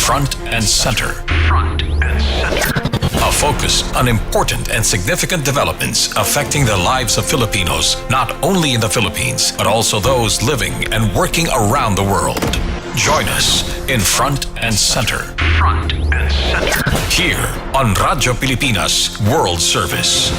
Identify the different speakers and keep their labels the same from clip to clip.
Speaker 1: Front and Center. Front and Center. A focus on important and significant developments affecting the lives of Filipinos, not only in the Philippines, but also those living and working around the world. Join us in Front and Center. Front and Center. Here on Radyo Pilipinas World Service.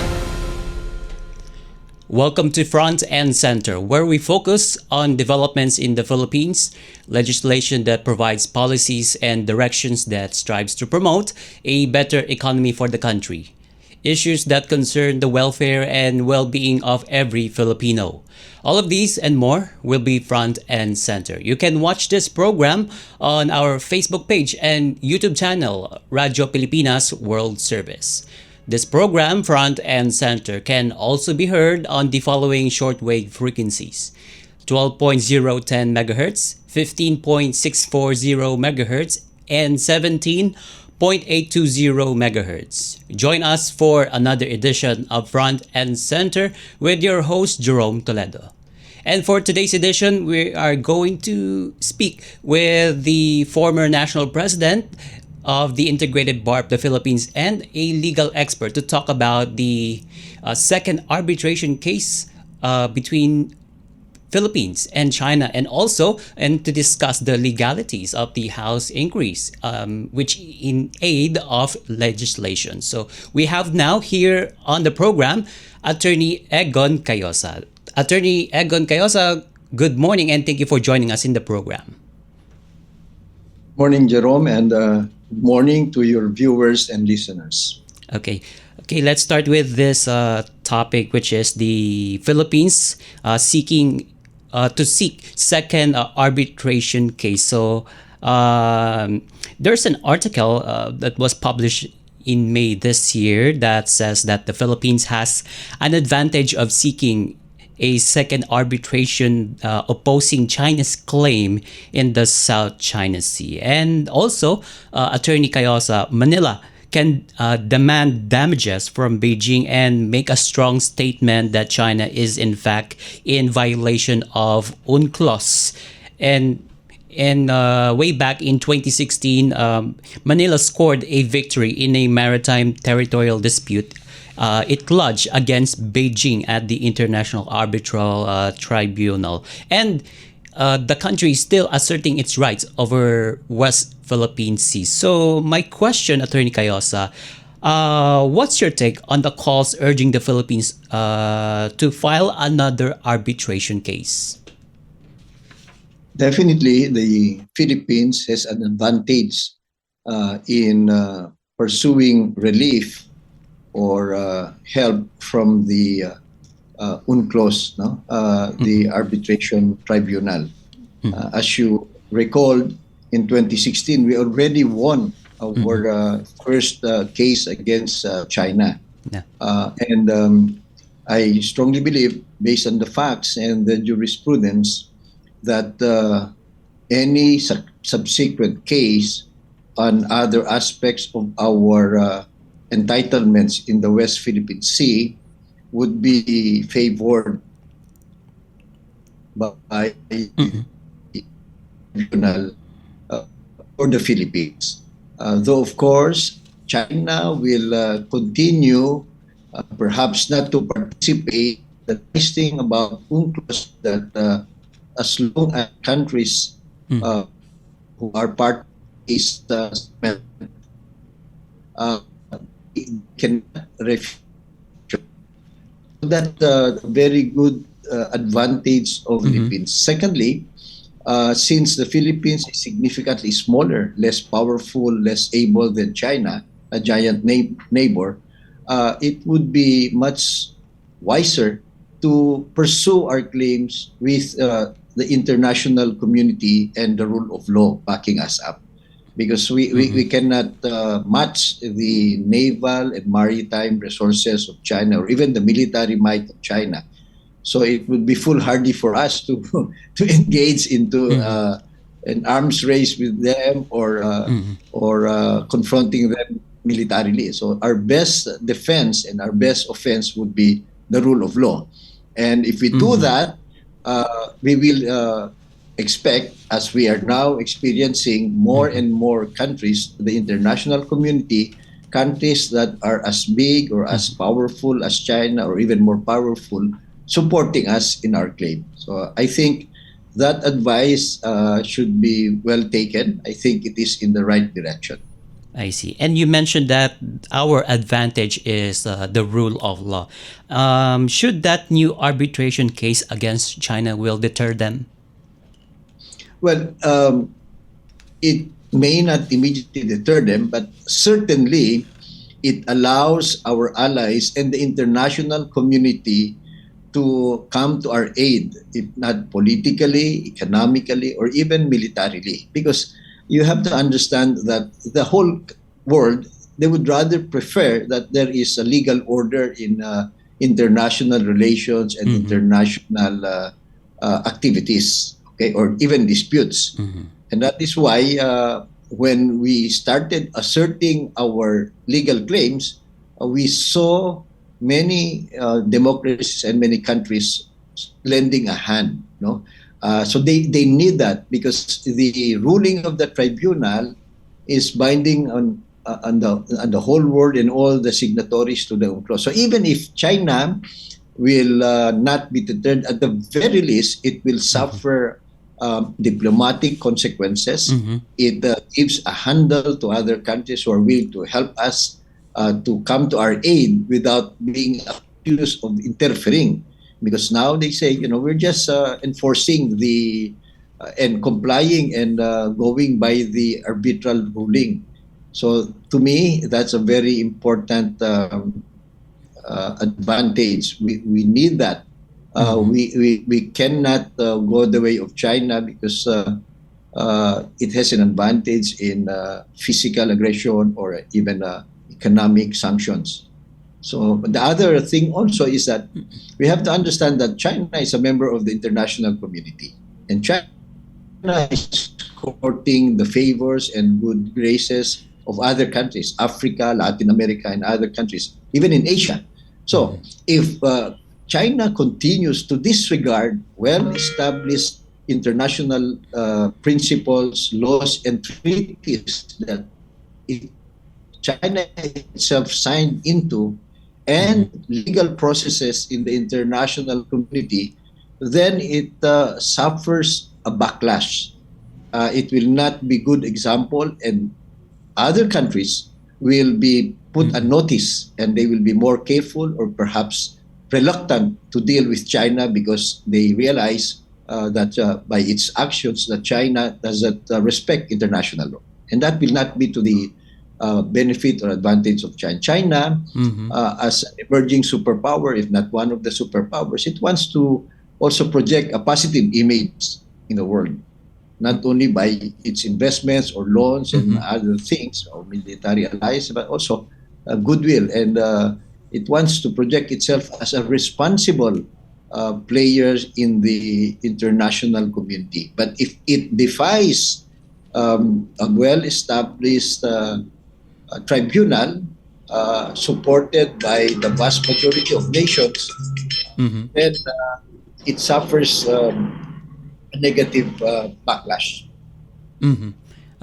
Speaker 2: Welcome to Front and Center, where we focus on developments in the Philippines, legislation that provides policies and directions that strives to promote a better economy for the country, issues that concern the welfare and well-being of every Filipino. All of these and more will be Front and Center. You can watch this program on our Facebook page and YouTube channel, Radyo Pilipinas World Service. This program, Front and Center, can also be heard on the following shortwave frequencies: 12.010 MHz, 15.640 MHz, and 17.820 MHz. Join us for another edition of Front and Center with your host, Jerome Toledo. And for today's edition, we are going to speak with the former national president of the Integrated Bar of the Philippines and a legal expert to talk about the second arbitration case between Philippines and China, and to discuss the legalities of the House inquiries, which in aid of legislation. So we have now here on the program Attorney Egon Cayosa. Attorney Egon Cayosa, good morning and thank you for joining us in the program.
Speaker 3: Morning, Jerome, and good morning to your viewers and listeners.
Speaker 2: Okay, let's start with this topic, which is the Philippines seeking second arbitration case. So there's an article that was published in May this year that says that the Philippines has an advantage of seeking a second arbitration opposing China's claim in the South China Sea. And also, Attorney Cayosa, Manila can demand damages from Beijing and make a strong statement that China is in fact in violation of UNCLOS. And way back in 2016, Manila scored a victory in a maritime territorial dispute. It lodged against Beijing at the International Arbitral Tribunal. And the country is still asserting its rights over West Philippine Sea. So my question, Attorney Cayosa, what's your take on the calls urging the Philippines to file another arbitration case?
Speaker 3: Definitely, the Philippines has an advantage in pursuing relief or help from the UNCLOS, the Arbitration Tribunal. As you recall, in 2016, we already won our first case against China.
Speaker 2: Yeah.
Speaker 3: And I strongly believe, based on the facts and the jurisprudence, that any subsequent case on other aspects of our entitlements in the West Philippine Sea would be favored by the tribunal for the Philippines. Though, of course, China will continue, perhaps not to participate. The nice thing about UNCLOS that as long as countries who are part of this can refuse. That's a very good advantage of the Philippines. Secondly, since the Philippines is significantly smaller, less powerful, less able than China, a giant neighbor, it would be much wiser to pursue our claims with the international community and the rule of law backing us up. Because we cannot match the naval and maritime resources of China or even the military might of China. So it would be foolhardy for us to engage into an arms race with them or confronting them militarily. So our best defense and our best offense would be the rule of law. And if we do that, we will expect, as we are now experiencing more and more countries, the international community, countries that are as big or as powerful as China or even more powerful, supporting us in our claim. So I think that advice should be well taken. I think it is in the right direction.
Speaker 2: I see. And you mentioned that our advantage is the rule of law. Should that new arbitration case against China will deter them?
Speaker 3: Well, it may not immediately deter them, but certainly it allows our allies and the international community to come to our aid, if not politically, economically, or even militarily. Because you have to understand that the whole world, they would rather prefer that there is a legal order in international relations and international activities, okay, or even disputes. And that is why when we started asserting our legal claims, we saw many democracies and many countries lending a hand. No, so they need that because the ruling of the tribunal is binding on the whole world and all the signatories to the UNCLOS. So even if China will not be deterred, at the very least, it will suffer diplomatic consequences. It gives a handle to other countries who are willing to help us to come to our aid without being accused of interfering. Because now they say, we're just enforcing the and complying and going by the arbitral ruling. So to me, that's a very important advantage. We need that. We cannot go the way of China because it has an advantage in physical aggression or even economic sanctions. So the other thing also is that we have to understand that China is a member of the international community, and China is courting the favors and good graces of other countries, Africa, Latin America, and other countries, even in Asia. So if China continues to disregard well-established international principles, laws, and treaties that China itself signed into, and legal processes in the international community, then it suffers a backlash. It will not be good example, and other countries will be put on notice, and they will be more careful or perhaps reluctant to deal with China because they realize that by its actions that China doesn't respect international law, and that will not be to the benefit or advantage of China. China, as an emerging superpower, if not one of the superpowers, it wants to also project a positive image in the world, not only by its investments or loans and other things or military allies, but also goodwill. And it wants to project itself as a responsible player in the international community. But if it defies a well-established tribunal supported by the vast majority of nations, then it suffers a negative backlash.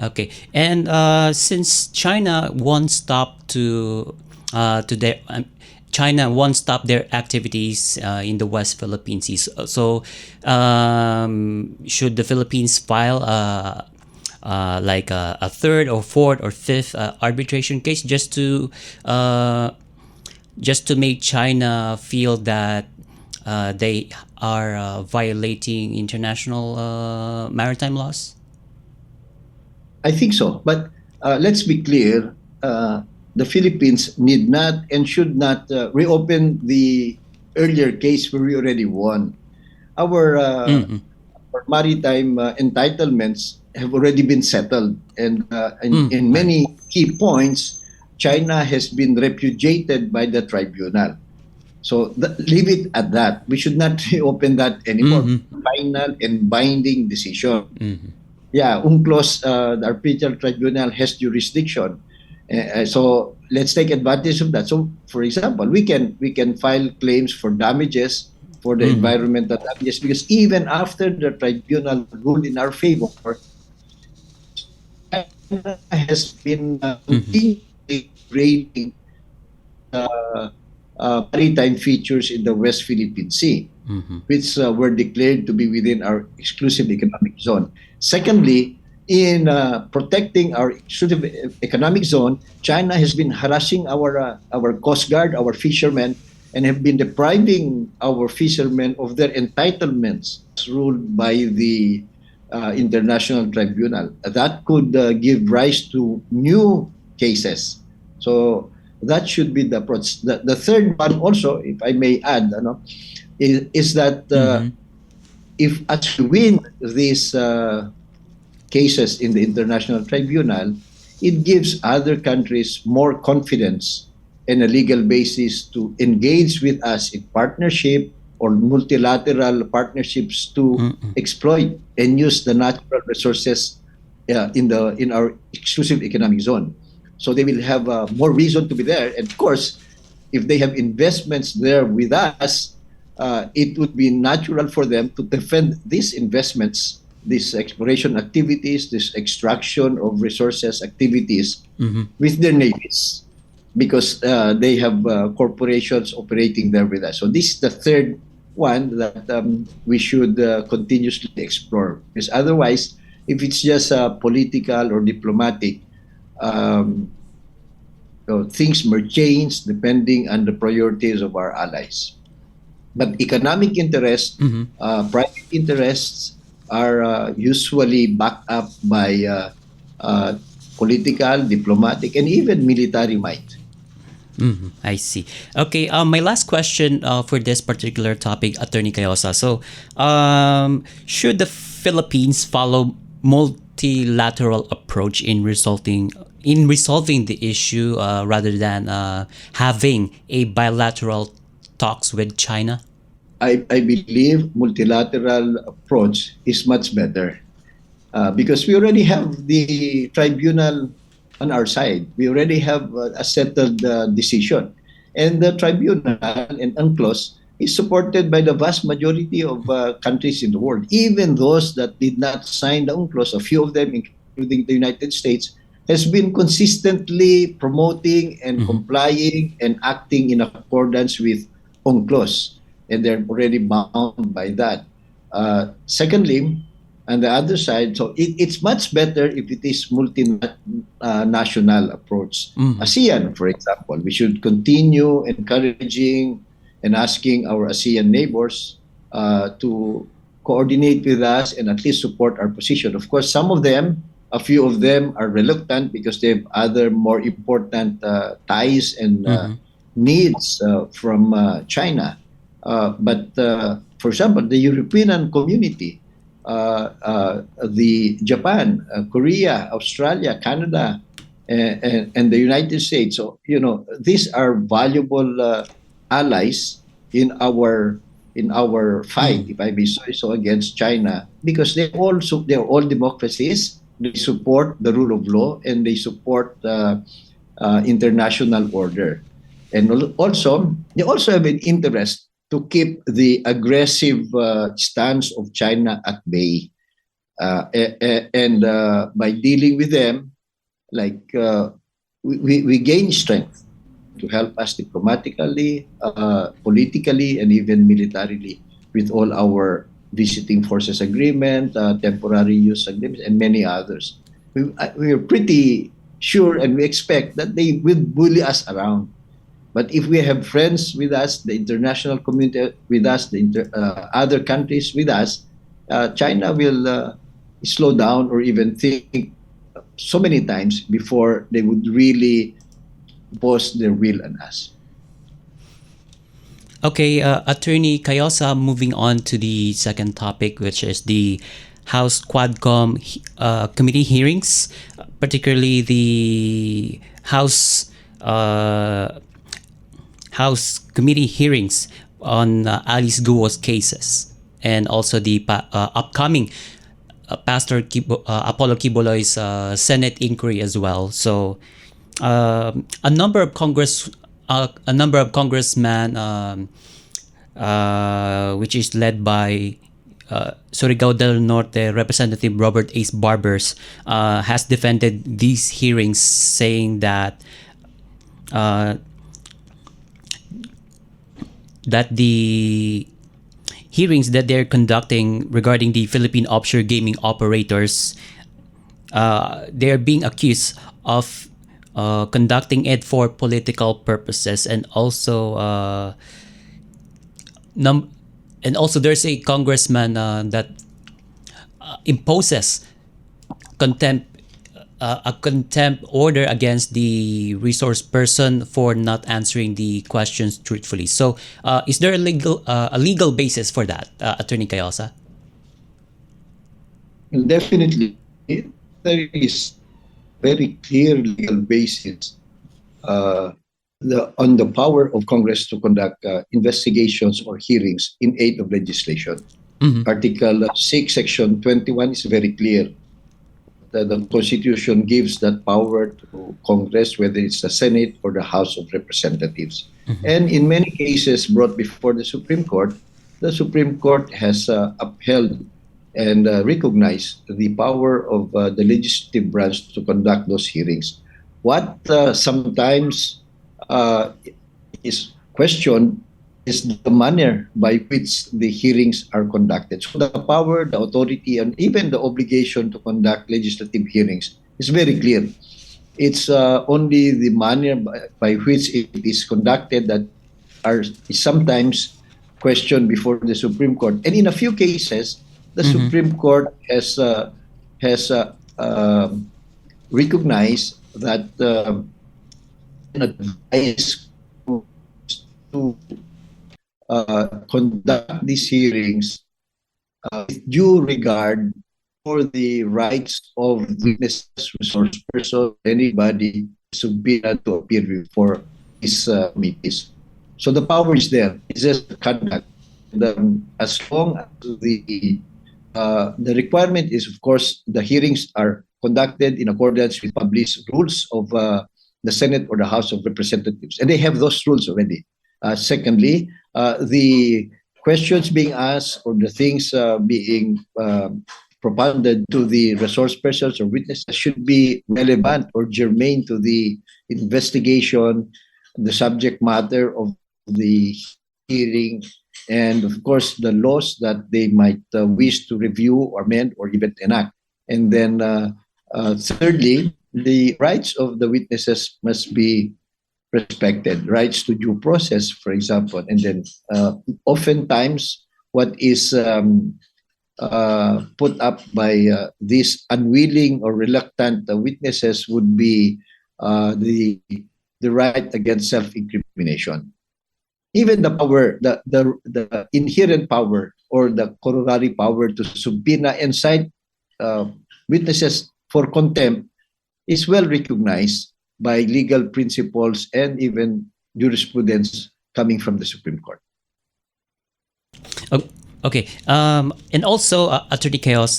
Speaker 2: Okay, and since China won't stop China won't stop their activities in the West Philippine Sea, so should the Philippines file like a third or fourth or fifth arbitration case just to make China feel that they are violating international maritime laws?
Speaker 3: I think so. But let's be clear, the Philippines need not and should not reopen the earlier case where we already won. Our maritime entitlements have already been settled, and in many key points, China has been repudiated by the tribunal. So leave it at that. We should not reopen that anymore. Final and binding decision. Yeah, UNCLOS, the arbitral tribunal, has jurisdiction. So let's take advantage of that. So, for example, we can file claims for damages for the environmental damages, because even after the tribunal ruled in our favor, China has been continuously degrading maritime features in the West Philippine Sea, which were declared to be within our exclusive economic zone. Secondly, in protecting our exclusive economic zone, China has been harassing our Coast Guard, our fishermen, and have been depriving our fishermen of their entitlements as ruled by the International Tribunal. That could give rise to new cases. So that should be the approach. The third one also, if I may add, is that if as we win these cases in the International Tribunal, it gives other countries more confidence and a legal basis to engage with us in partnership or multilateral partnerships to exploit and use the natural resources in our exclusive economic zone. So they will have more reason to be there. And of course, if they have investments there with us, it would be natural for them to defend these investments, these exploration activities, this extraction of resources activities with their navies, because they have corporations operating there with us. So this is the third one that we should continuously explore. Because otherwise, if it's just political or diplomatic, things may change depending on the priorities of our allies. But economic interests, private interests are usually backed up by political, diplomatic, and even military might.
Speaker 2: I see. Okay, my last question for this particular topic, Attorney Cayosa. So, should the Philippines follow multilateral approach in resolving the issue rather than having a bilateral talks with China?
Speaker 3: I believe multilateral approach is much better because we already have the tribunal on our side. We already have a settled decision. And the tribunal and UNCLOS is supported by the vast majority of countries in the world. Even those that did not sign the UNCLOS, a few of them, including the United States, has been consistently promoting and complying and acting in accordance with UNCLOS. And they're already bound by that. Secondly, on the other side, so it's much better if it is multinational approach. ASEAN, for example, we should continue encouraging and asking our ASEAN neighbors to coordinate with us and at least support our position. Of course, a few of them are reluctant because they have other more important ties and needs from China. But for example, the European community, the Japan, Korea, Australia, Canada, and the United States. So these are valuable allies in our fight, if I may say so, against China, because they're all democracies. They support the rule of law and they support international order, and also they also have an interest to keep the aggressive stance of China at bay. And by dealing with them, we gain strength to help us diplomatically, politically, and even militarily with all our visiting forces agreement, temporary use agreements, and many others. We are pretty sure and we expect that they will bully us around. But if we have friends with us, the international community with us, the other countries with us, China will slow down or even think so many times before they would really impose their will on us.
Speaker 2: Okay, Attorney Cayosa, moving on to the second topic, which is the House Quadcom committee hearings, particularly the House committee hearings on Alice Guo's cases, and also the upcoming Pastor Apollo Quiboloy's Senate inquiry as well. So, a number of congressmen which is led by Surigao del Norte Representative Robert Ace Barbers, has defended these hearings, saying that uh, the hearings that they're conducting regarding the Philippine offshore gaming operators, they're being accused of conducting it for political purposes, and also num- and also there's a congressman that imposes contempt a contempt order against the resource person for not answering the questions truthfully. So, is there a legal basis for that, Attorney Cayosa?
Speaker 3: Definitely, there is very clear legal basis uh, on the power of Congress to conduct investigations or hearings in aid of legislation. Article 6, Section 21 is very clear. The Constitution gives that power to Congress, whether it's the Senate or the House of Representatives. And in many cases brought before the Supreme Court has upheld and recognized the power of the legislative branch to conduct those hearings. What sometimes uh, is questioned is the manner by which the hearings are conducted. So the power, the authority, and even the obligation to conduct legislative hearings is very clear. It's only the manner by which it is conducted that is sometimes questioned before the Supreme Court. And in a few cases, the Supreme Court has recognized that an advice to conduct these hearings with due regard for the rights of witnesses, resource person, anybody subpoenaed to appear before these committees. So the power is there. It's just conduct. And, as long as the requirement is, of course, the hearings are conducted in accordance with published rules of the Senate or the House of Representatives, and they have those rules already. Secondly, the questions being asked or the things being propounded to the resource persons or witnesses should be relevant or germane to the investigation, the subject matter of the hearing, and of course the laws that they might wish to review or amend or even enact. And then thirdly, the rights of the witnesses must be respected, rights to due process, for example. And then oftentimes what is put up by these unwilling or reluctant witnesses would be the right against self-incrimination. Even the power, the inherent power or the corollary power to subpoena and cite witnesses for contempt is well recognized by legal principles and even jurisprudence coming from the Supreme Court.
Speaker 2: Okay. And also, Attorney Chaos,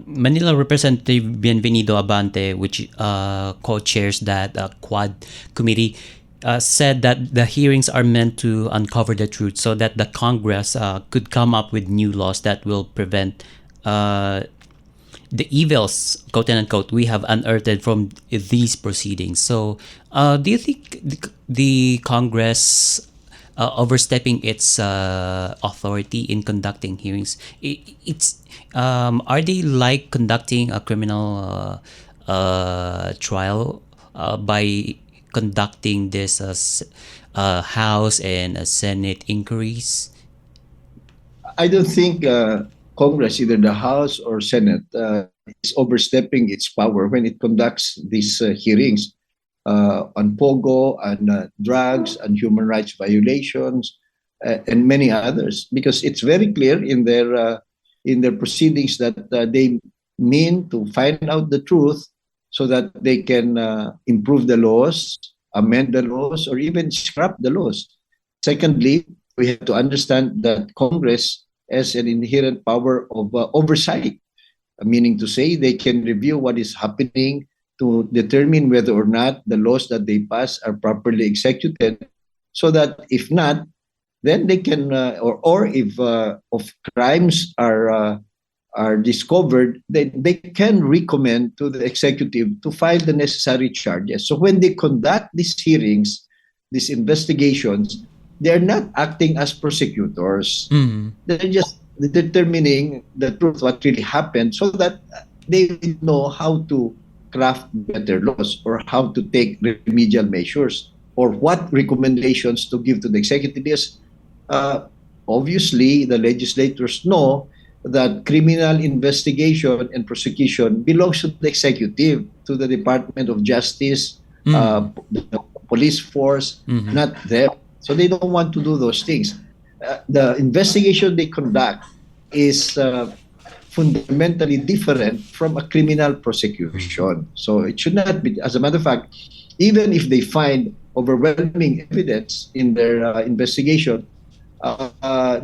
Speaker 2: Manila Representative Bienvenido Abante, which co-chairs that Quad committee, said that the hearings are meant to uncover the truth so that the Congress could come up with new laws that will prevent the evils, quote unquote, we have unearthed from these proceedings. So, do you think the Congress overstepping its authority in conducting hearings? It's are they like conducting a criminal trial by conducting this House and Senate inquiries?
Speaker 3: I don't think Congress, either the House or Senate, is overstepping its power when it conducts these hearings on POGO, on drugs, and human rights violations, and many others, because it's very clear in their proceedings that they mean to find out the truth so that they can improve the laws, amend the laws, or even scrap the laws. Secondly, we have to understand that Congress has an inherent power of oversight, meaning to say they can review what is happening to determine whether or not the laws that they pass are properly executed, so that if not, then they can, or if of crimes are discovered, they can recommend to the executive to file the necessary charges. So when they conduct these hearings, these investigations, they're not acting as prosecutors.
Speaker 2: Mm-hmm.
Speaker 3: They're just determining the truth, what really happened, so that they know how to craft better laws or how to take remedial measures or what recommendations to give to the executive. Because uh, obviously the legislators know that criminal investigation and prosecution belongs to the executive, to the Department of Justice,
Speaker 2: Mm-hmm.
Speaker 3: the police force,
Speaker 2: Mm-hmm.
Speaker 3: not them. So they don't want to do those things. The investigation they conduct is fundamentally different from a criminal prosecution. So it should not be, as a matter of fact, even if they find overwhelming evidence in their investigation,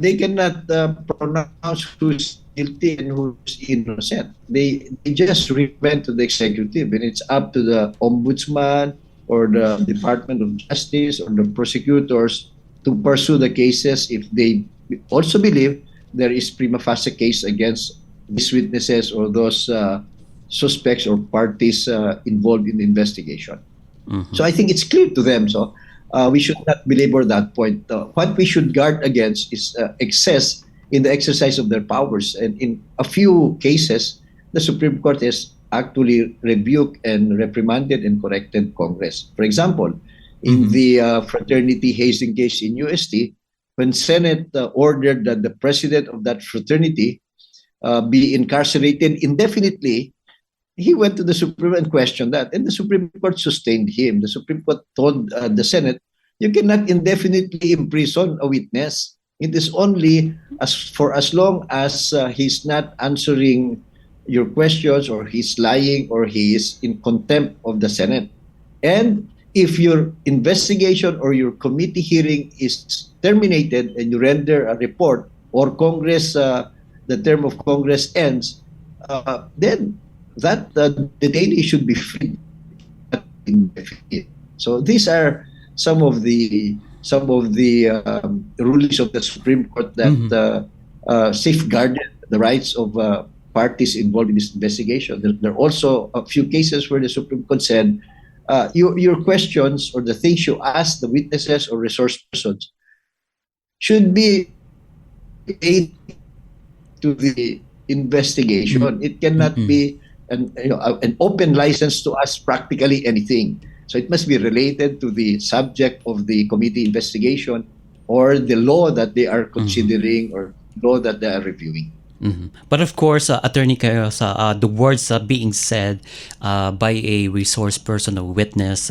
Speaker 3: they cannot pronounce who's guilty and who's innocent. They just recommend to the executive, and it's up to the ombudsman or the Department of Justice or the prosecutors to pursue the cases if they also believe there is prima facie case against these witnesses or those suspects or parties involved in the investigation.
Speaker 2: Mm-hmm.
Speaker 3: So I think it's clear to them. So we should not belabor that point. What we should guard against is excess in the exercise of their powers. And in a few cases, the Supreme Court has actually rebuked and reprimanded and corrected Congress. For example, in
Speaker 2: Mm-hmm.
Speaker 3: the fraternity hazing case in UST, when Senate ordered that the president of that fraternity be incarcerated indefinitely, he went to the Supreme and questioned that, and the Supreme Court sustained him. The Supreme Court told the Senate, "You cannot indefinitely imprison a witness. It is only as long as he's not answering your questions, or he's lying, or he is in contempt of the Senate. And if your investigation or your committee hearing is terminated and you render a report, or Congress, the term of Congress ends, then that the detainee should be free." So these are some of the rulings of the Supreme Court that
Speaker 2: Mm-hmm.
Speaker 3: safeguarded the rights of parties involved in this investigation. There are also a few cases where the Supreme Court said, your questions or the things you ask the witnesses or resource persons should be aid to the investigation. It cannot
Speaker 2: Mm-hmm.
Speaker 3: be an open license to ask practically anything. So it must be related to the subject of the committee investigation or the law that they are considering or law that they are reviewing.
Speaker 2: Mhm. But of course, Attorney Cayosa, the words being said by a resource person or witness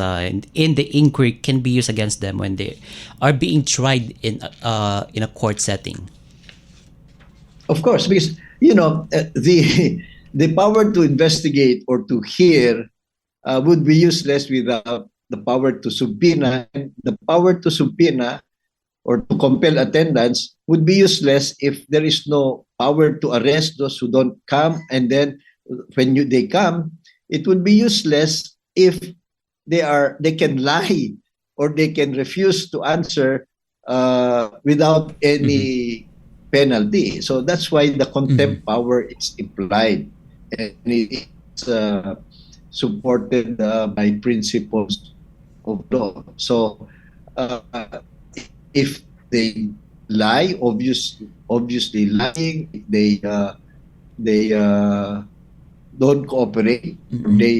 Speaker 2: in the inquiry can be used against them when they are being tried in a court setting.
Speaker 3: Of course, because the power to investigate or to hear would be useless without the power to subpoena. And the power to subpoena or to compel attendance would be useless if there is no power to arrest those who don't come. And then when they come, it would be useless if they can lie or they can refuse to answer without
Speaker 2: Mhm.
Speaker 3: any penalty. So that's why the
Speaker 2: Mhm.
Speaker 3: contempt power is implied, and it's supported by principles of law. So uh, if they lie, obviously lying, if they don't cooperate, or
Speaker 2: Mhm.
Speaker 3: they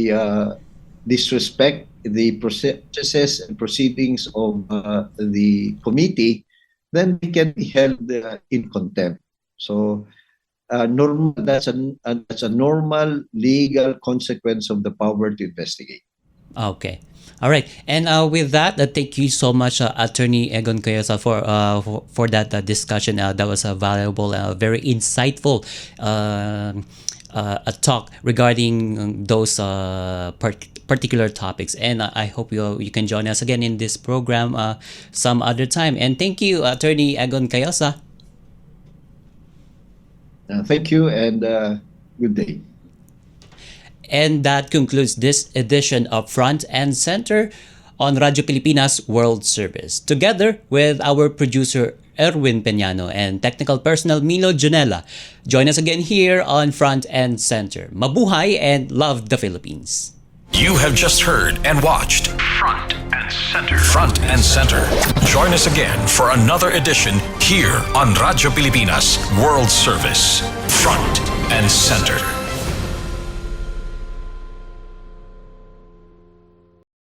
Speaker 3: disrespect the processes and proceedings of the committee, then they can be held in contempt. So normal that's a normal legal consequence of the power to investigate.
Speaker 2: Okay. All right. And with that, thank you so much, Attorney Egon Cayosa, for that discussion. That was a valuable, very insightful a talk regarding those particular topics. And I hope you can join us again in this program some other time. And thank you, Attorney Egon Cayosa.
Speaker 3: Thank you, and good day.
Speaker 2: And that concludes this edition of Front and Center on Radio Pilipinas World Service. Together with our producer Erwin Peñano, and technical personnel Milo Junella. Join us again here on Front and Center. Mabuhay and love the Philippines.
Speaker 1: You have just heard and watched Front and Center. Front and Center. Join us again for another edition here on Radyo Pilipinas World Service. Front and Center.